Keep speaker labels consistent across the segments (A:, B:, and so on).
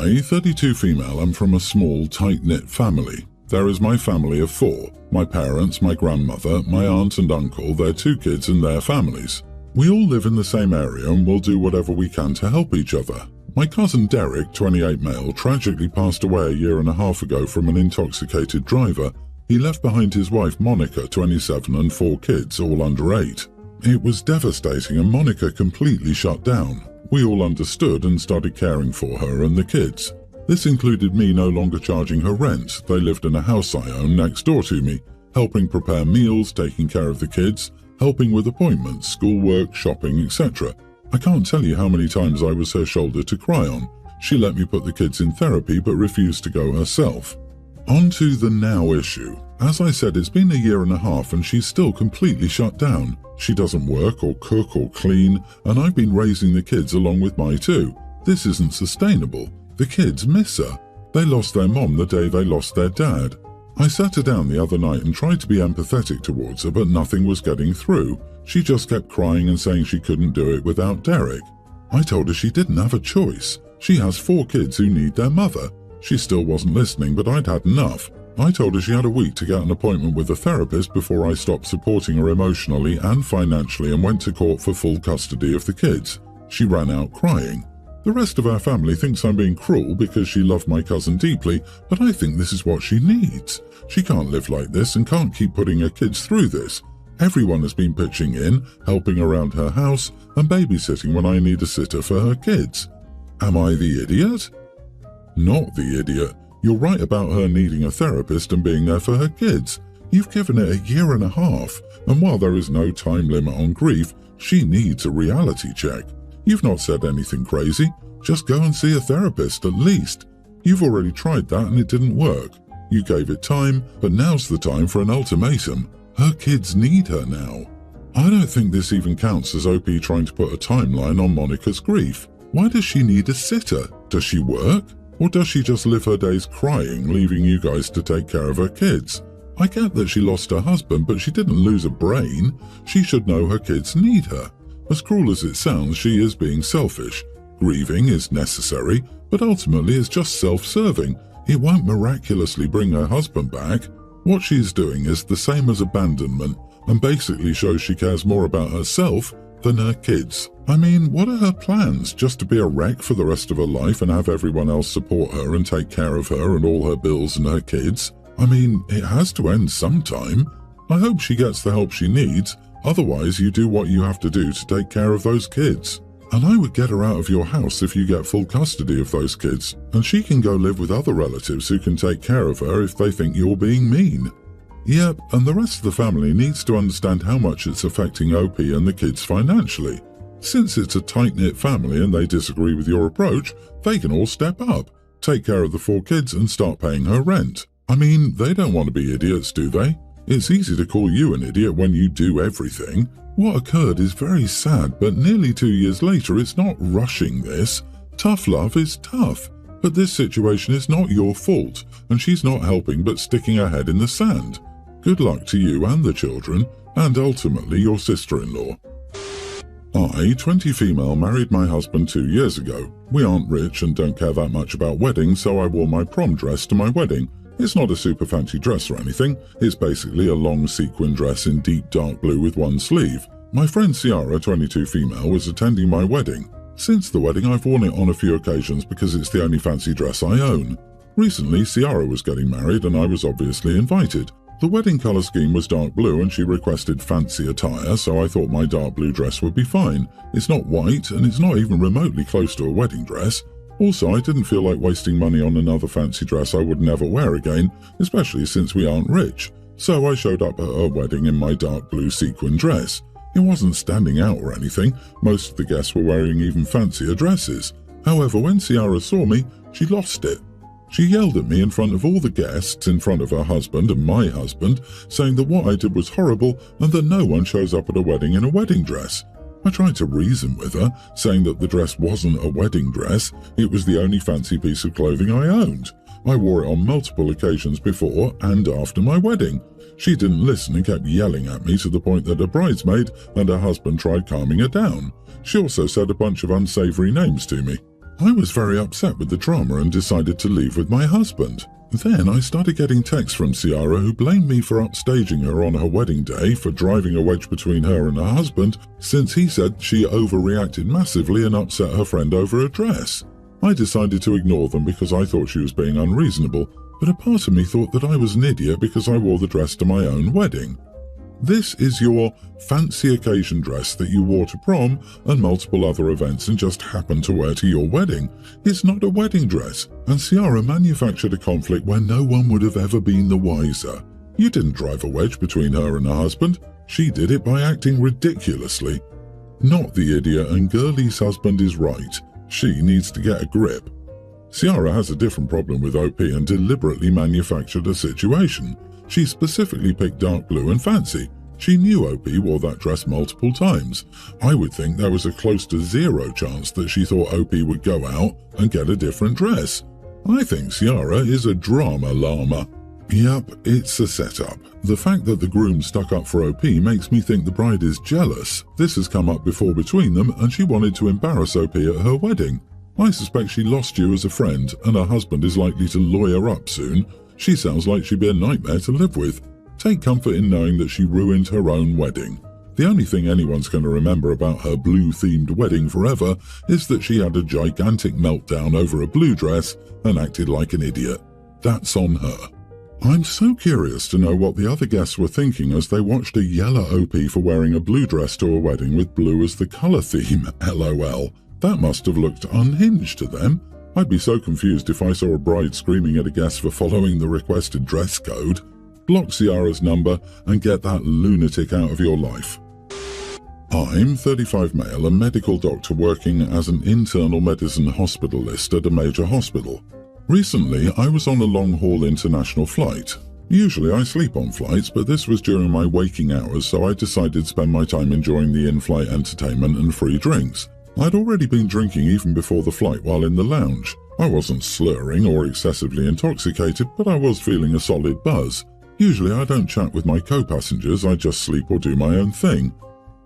A: I, 32 female, am from a small, tight-knit family. There is my family of 4, my parents, my grandmother, my aunt and uncle, their 2 kids and their families. We all live in the same area and will do whatever we can to help each other. My cousin Derek, 28 male, tragically passed away a year and a half ago from an intoxicated driver. He left behind his wife Monica, 27, and 4 kids, all under 8. It was devastating and Monica completely shut down. We all understood and started caring for her and the kids. This included me no longer charging her rent. They lived in a house I own next door to me, helping prepare meals, taking care of the kids, helping with appointments, schoolwork, shopping, etc. I can't tell you how many times I was her shoulder to cry on. She let me put the kids in therapy but refused to go herself. On to the now issue. As I said, it's been a year and a half and she's still completely shut down. She doesn't work or cook or clean, and I've been raising the kids along with my 2. This isn't sustainable. The kids miss her. They lost their mom the day they lost their dad. I sat her down the other night and tried to be empathetic towards her, but nothing was getting through. She just kept crying and saying she couldn't do it without Derek. I told her she didn't have a choice. She has 4 kids who need their mother. She still wasn't listening, but I'd had enough. I told her she had a week to get an appointment with a therapist before I stopped supporting her emotionally and financially and went to court for full custody of the kids. She ran out crying. The rest of our family thinks I'm being cruel because she loved my cousin deeply, but I think this is what she needs. She can't live like this and can't keep putting her kids through this. Everyone has been pitching in, helping around her house, and babysitting when I need a sitter for her kids. Am I the idiot? Not the idiot. You're right about her needing a therapist and being there for her kids. You've given it a year and a half, and while there is no time limit on grief, she needs a reality check. You've not said anything crazy. Just go and see a therapist at least. You've already tried that and it didn't work. You gave it time, but now's the time for an ultimatum. Her kids need her now. I don't think this even counts as OP trying to put a timeline on Monica's grief. Why does she need a sitter? Does she work? Or does she just live her days crying, leaving you guys to take care of her kids? I get that she lost her husband, but she didn't lose a brain. She should know her kids need her. As cruel as it sounds, she is being selfish. Grieving is necessary, but ultimately it's just self-serving. It won't miraculously bring her husband back. What she's doing is the same as abandonment, and basically shows she cares more about herself than her kids. I mean, what are her plans? Just to be a wreck for the rest of her life and have everyone else support her and take care of her and all her bills and her kids? I mean, it has to end sometime. I hope she gets the help she needs. Otherwise, you do what you have to do to take care of those kids. And I would get her out of your house if you get full custody of those kids, and she can go live with other relatives who can take care of her if they think you're being mean. Yep, and the rest of the family needs to understand how much it's affecting OP and the kids financially. Since it's a tight-knit family and they disagree with your approach, they can all step up, take care of the 4 kids and start paying her rent. I mean, they don't want to be idiots, do they? It's easy to call you an idiot when you do everything. What occurred is very sad, but nearly 2 years later it's not rushing this. Tough love is tough, but this situation is not your fault, and she's not helping but sticking her head in the sand. Good luck to you and the children, and ultimately your sister-in-law. I, 20 female, married my husband 2 years ago. We aren't rich and don't care that much about weddings, so I wore my prom dress to my wedding. It's not a super fancy dress or anything. It's basically a long sequin dress in deep dark blue with one sleeve. My friend Ciara, 22 female, was attending my wedding. Since the wedding, I've worn it on a few occasions because it's the only fancy dress I own. Recently, Ciara was getting married and I was obviously invited. The wedding colour scheme was dark blue and she requested fancy attire, so I thought my dark blue dress would be fine. It's not white and it's not even remotely close to a wedding dress. Also, I didn't feel like wasting money on another fancy dress I would never wear again, especially since we aren't rich. So I showed up at her wedding in my dark blue sequin dress. It wasn't standing out or anything. Most of the guests were wearing even fancier dresses. However, when Ciara saw me, she lost it. She yelled at me in front of all the guests, in front of her husband and my husband, saying that what I did was horrible and that no one shows up at a wedding in a wedding dress. I tried to reason with her, saying that the dress wasn't a wedding dress, it was the only fancy piece of clothing I owned. I wore it on multiple occasions before and after my wedding. She didn't listen and kept yelling at me to the point that her bridesmaid and her husband tried calming her down. She also said a bunch of unsavory names to me. I was very upset with the drama and decided to leave with my husband. Then I started getting texts from Ciara who blamed me for upstaging her on her wedding day for driving a wedge between her and her husband, since he said she overreacted massively and upset her friend over a dress. I decided to ignore them because I thought she was being unreasonable, but a part of me thought that I was an idiot because I wore the dress to my own wedding. This is your fancy occasion dress that you wore to prom and multiple other events and just happened to wear to your wedding. It's not a wedding dress, and Ciara manufactured a conflict where no one would have ever been the wiser. You didn't drive a wedge between her and her husband. She did it by acting ridiculously. Not the idiot, and Girlie's husband is right. She needs to get a grip. Ciara has a different problem with OP and deliberately manufactured a situation. She specifically picked dark blue and fancy. She knew OP wore that dress multiple times. I would think there was a close to zero chance that she thought OP would go out and get a different dress. I think Ciara is a drama llama. Yep, it's a setup. The fact that the groom stuck up for OP makes me think the bride is jealous. This has come up before between them and she wanted to embarrass OP at her wedding. I suspect she lost you as a friend and her husband is likely to lawyer up soon. She sounds like she'd be a nightmare to live with. Take comfort in knowing that she ruined her own wedding. The only thing anyone's going to remember about her blue-themed wedding forever is that she had a gigantic meltdown over a blue dress and acted like an idiot. That's on her. I'm so curious to know what the other guests were thinking as they watched a yellow OP for wearing a blue dress to a wedding with blue as the colour theme, LOL. That must have looked unhinged to them. I'd be so confused if I saw a bride screaming at a guest for following the requested dress code. Block Ciara's number and get that lunatic out of your life. I'm 35 male and medical doctor working as an internal medicine hospitalist at a major hospital. Recently, I was on a long-haul international flight. Usually I sleep on flights, but this was during my waking hours, so I decided to spend my time enjoying the in-flight entertainment and free drinks. I'd already been drinking even before the flight while in the lounge. I wasn't slurring or excessively intoxicated, but I was feeling a solid buzz. Usually I don't chat with my co-passengers, I just sleep or do my own thing.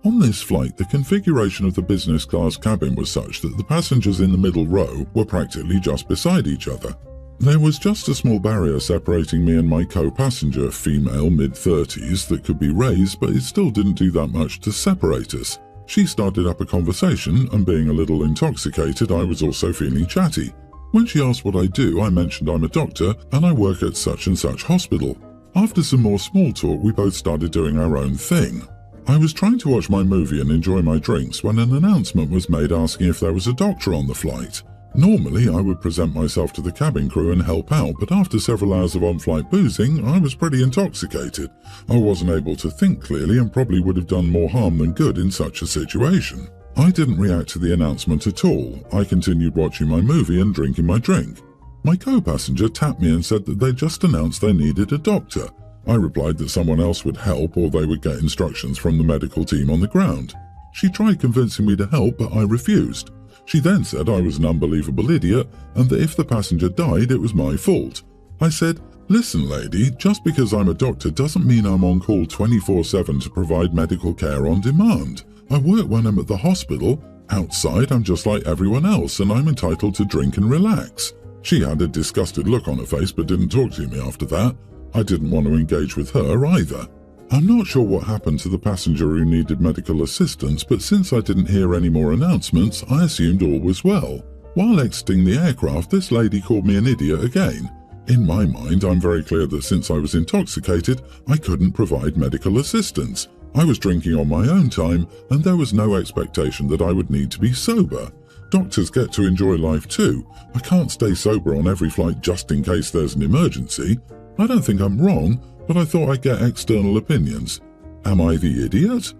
A: On this flight, the configuration of the business class cabin was such that the passengers in the middle row were practically just beside each other. There was just a small barrier separating me and my co-passenger, female mid-30s, that could be raised, but it still didn't do that much to separate us. She started up a conversation, and being a little intoxicated, I was also feeling chatty. When she asked what I do, I mentioned I'm a doctor and I work at such and such hospital. After some more small talk, we both started doing our own thing. I was trying to watch my movie and enjoy my drinks when an announcement was made asking if there was a doctor on the flight. Normally, I would present myself to the cabin crew and help out, but after several hours of on-flight boozing, I was pretty intoxicated. I wasn't able to think clearly and probably would have done more harm than good in such a situation. I didn't react to the announcement at all. I continued watching my movie and drinking my drink. My co-passenger tapped me and said that they just announced they needed a doctor. I replied that someone else would help or they would get instructions from the medical team on the ground. She tried convincing me to help, but I refused. She then said I was an unbelievable idiot and that if the passenger died, it was my fault. I said, "Listen, lady, just because I'm a doctor doesn't mean I'm on call 24/7 to provide medical care on demand. I work when I'm at the hospital. Outside, I'm just like everyone else and I'm entitled to drink and relax." She had a disgusted look on her face but didn't talk to me after that. I didn't want to engage with her either. I'm not sure what happened to the passenger who needed medical assistance, but since I didn't hear any more announcements, I assumed all was well. While exiting the aircraft, this lady called me an idiot again. In my mind, I'm very clear that since I was intoxicated, I couldn't provide medical assistance. I was drinking on my own time, and there was no expectation that I would need to be sober. Doctors get to enjoy life too. I can't stay sober on every flight just in case there's an emergency. I don't think I'm wrong, but I thought I'd get external opinions. Am I the idiot?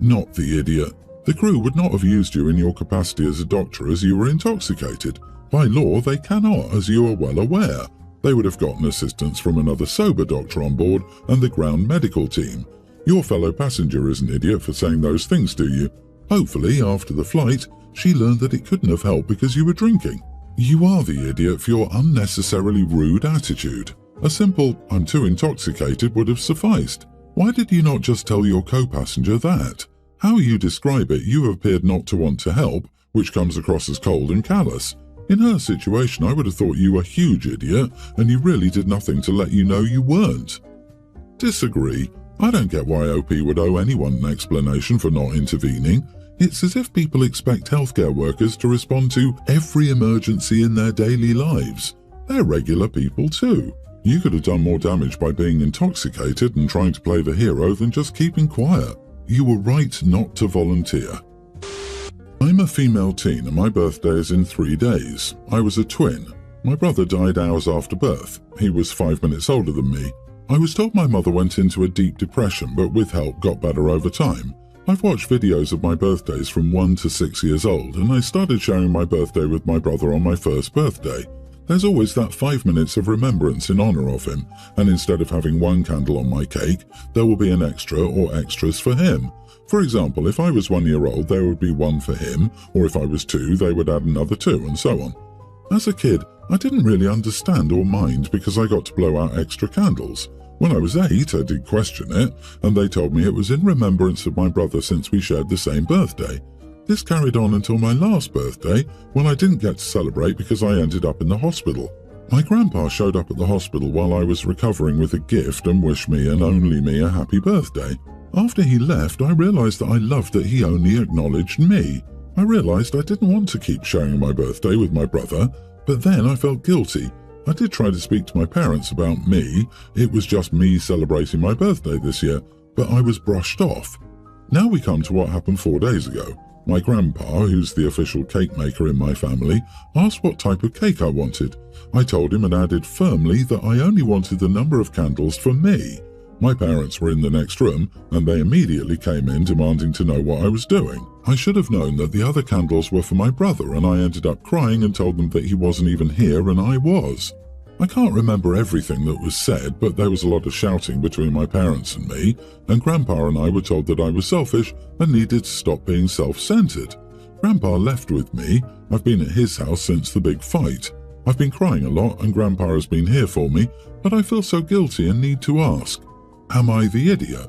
A: Not the idiot. The crew would not have used you in your capacity as a doctor as you were intoxicated. By law, they cannot, as you are well aware. They would have gotten assistance from another sober doctor on board and the ground medical team. Your fellow passenger is an idiot for saying those things to you. Hopefully, after the flight, she learned that it couldn't have helped because you were drinking. You are the idiot for your unnecessarily rude attitude. A simple, "I'm too intoxicated" would have sufficed. Why did you not just tell your co-passenger that? How you describe it, you appeared not to want to help, which comes across as cold and callous. In her situation, I would have thought you a huge idiot and you really did nothing to let you know you weren't. Disagree. I don't get why OP would owe anyone an explanation for not intervening. It's as if people expect healthcare workers to respond to every emergency in their daily lives. They're regular people too. You could have done more damage by being intoxicated and trying to play the hero than just keeping quiet. You were right not to volunteer. I'm a female teen and my birthday is in 3 days. I was a twin. My brother died hours after birth. He was 5 minutes older than me. I was told my mother went into a deep depression, but with help got better over time. I've watched videos of my birthdays from 1 to 6 years old, and I started sharing my birthday with my brother on my first birthday. There's always that 5 minutes of remembrance in honor of him, and instead of having one candle on my cake, there will be an extra or extras for him. For example, if I was 1 year old, there would be one for him, or if I was 2, they would add another 2, and so on. As a kid, I didn't really understand or mind because I got to blow out extra candles. When I was 8, I did question it, and they told me it was in remembrance of my brother since we shared the same birthday. This carried on until my last birthday, when I didn't get to celebrate because I ended up in the hospital. My grandpa showed up at the hospital while I was recovering with a gift and wished me and only me a happy birthday. After he left, I realized that I loved that he only acknowledged me. I realized I didn't want to keep sharing my birthday with my brother, but then I felt guilty. I did try to speak to my parents about me. It was just me celebrating my birthday this year, but I was brushed off. Now we come to what happened 4 days ago. My grandpa, who's the official cake maker in my family, asked what type of cake I wanted. I told him and added firmly that I only wanted the number of candles for me. My parents were in the next room, and they immediately came in demanding to know what I was doing. I should have known that the other candles were for my brother, and I ended up crying and told them that he wasn't even here and I was. I can't remember everything that was said, but there was a lot of shouting between my parents and me, and Grandpa and I were told that I was selfish and needed to stop being self-centered. Grandpa left with me. I've been at his house since the big fight. I've been crying a lot and Grandpa has been here for me, but I feel so guilty and need to ask, am I the idiot?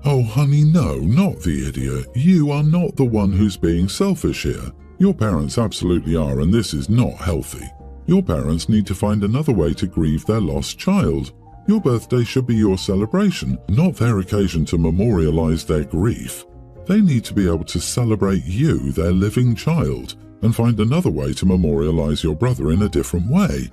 A: Oh honey, no, not the idiot. You are not the one who's being selfish here. Your parents absolutely are, and this is not healthy. Your parents need to find another way to grieve their lost child. Your birthday should be your celebration, not their occasion to memorialize their grief. They need to be able to celebrate you, their living child, and find another way to memorialize your brother in a different way.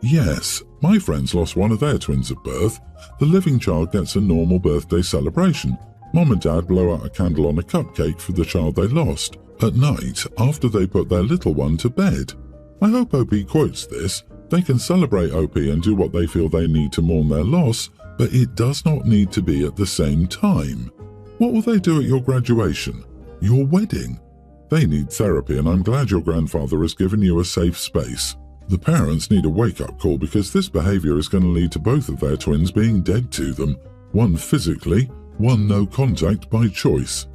A: Yes, my friends lost one of their twins at birth. The living child gets a normal birthday celebration. Mom and Dad blow out a candle on a cupcake for the child they lost at night after they put their little one to bed. I hope OP quotes this. They can celebrate OP and do what they feel they need to mourn their loss, but it does not need to be at the same time. What will they do at your graduation? Your wedding? They need therapy, and I'm glad your grandfather has given you a safe space. The parents need a wake-up call because this behavior is going to lead to both of their twins being dead to them. One physically, one no contact by choice.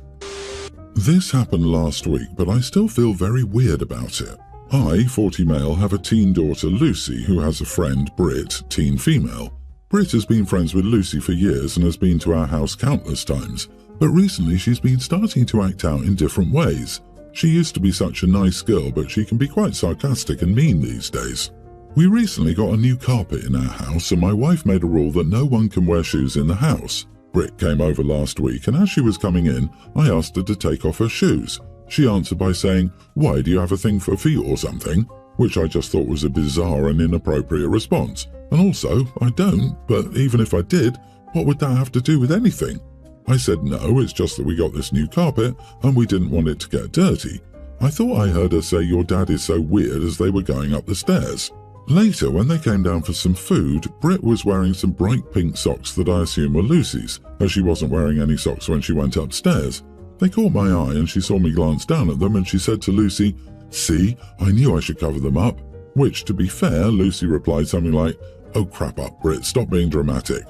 A: This happened last week, but I still feel very weird about it. I, 40 male, have a teen daughter, Lucy, who has a friend, Brit, teen female. Brit has been friends with Lucy for years and has been to our house countless times, but recently she's been starting to act out in different ways. She used to be such a nice girl, but she can be quite sarcastic and mean these days. We recently got a new carpet in our house, and my wife made a rule that no one can wear shoes in the house. Brit came over last week, and as she was coming in, I asked her to take off her shoes. She answered by saying, "Why, do you have a thing for feet or something?" Which I just thought was a bizarre and inappropriate response. And also, I don't, but even if I did, what would that have to do with anything? I said no, it's just that we got this new carpet and we didn't want it to get dirty. I thought I heard her say your dad is so weird as they were going up the stairs. Later, when they came down for some food, Brit was wearing some bright pink socks that I assume were Lucy's, as she wasn't wearing any socks when she went upstairs. They caught my eye and she saw me glance down at them and she said to Lucy, "See, I knew I should cover them up." Which, to be fair, Lucy replied something like, "Oh crap up, Brit, stop being dramatic."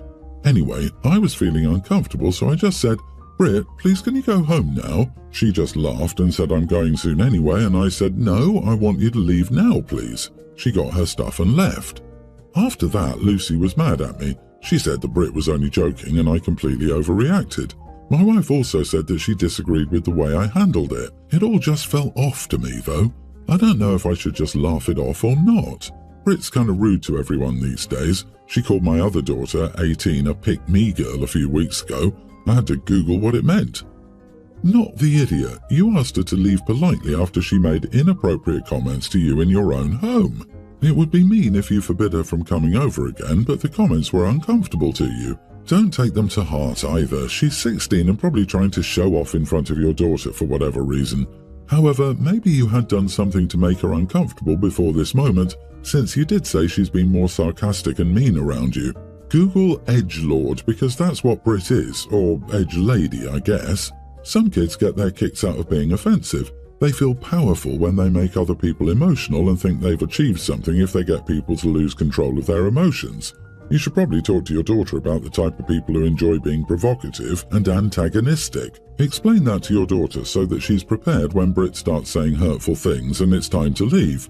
A: Anyway, I was feeling uncomfortable, so I just said, "Brit, please can you go home now?" She just laughed and said I'm going soon anyway, and I said, "No, I want you to leave now, please." She got her stuff and left. After that, Lucy was mad at me. She said that Brit was only joking and I completely overreacted. My wife also said that she disagreed with the way I handled it. It all just felt off to me, though. I don't know if I should just laugh it off or not. Brit's kind of rude to everyone these days. She called my other daughter, 18, a pick-me girl a few weeks ago. I had to Google what it meant. Not the idiot. You asked her to leave politely after she made inappropriate comments to you in your own home. It would be mean if you forbid her from coming over again, but the comments were uncomfortable to you. Don't take them to heart either. She's 16 and probably trying to show off in front of your daughter for whatever reason. However, maybe you had done something to make her uncomfortable before this moment, since you did say she's been more sarcastic and mean around you. Google edgelord because that's what Brit is, or edge lady, I guess. Some kids get their kicks out of being offensive. They feel powerful when they make other people emotional and think they've achieved something if they get people to lose control of their emotions. You should probably talk to your daughter about the type of people who enjoy being provocative and antagonistic. Explain that to your daughter so that she's prepared when Brit starts saying hurtful things and it's time to leave.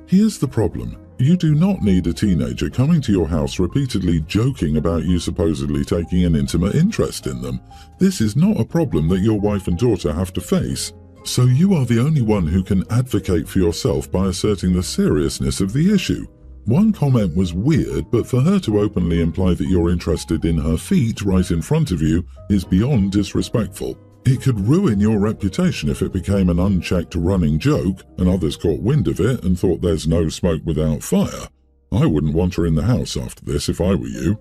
A: Here's the problem. You do not need a teenager coming to your house repeatedly joking about you supposedly taking an intimate interest in them. This is not a problem that your wife and daughter have to face. So you are the only one who can advocate for yourself by asserting the seriousness of the issue. One comment was weird, but for her to openly imply that you're interested in her feet right in front of you is beyond disrespectful. It could ruin your reputation if it became an unchecked running joke and others caught wind of it and thought there's no smoke without fire. I wouldn't want her in the house after this if I were you.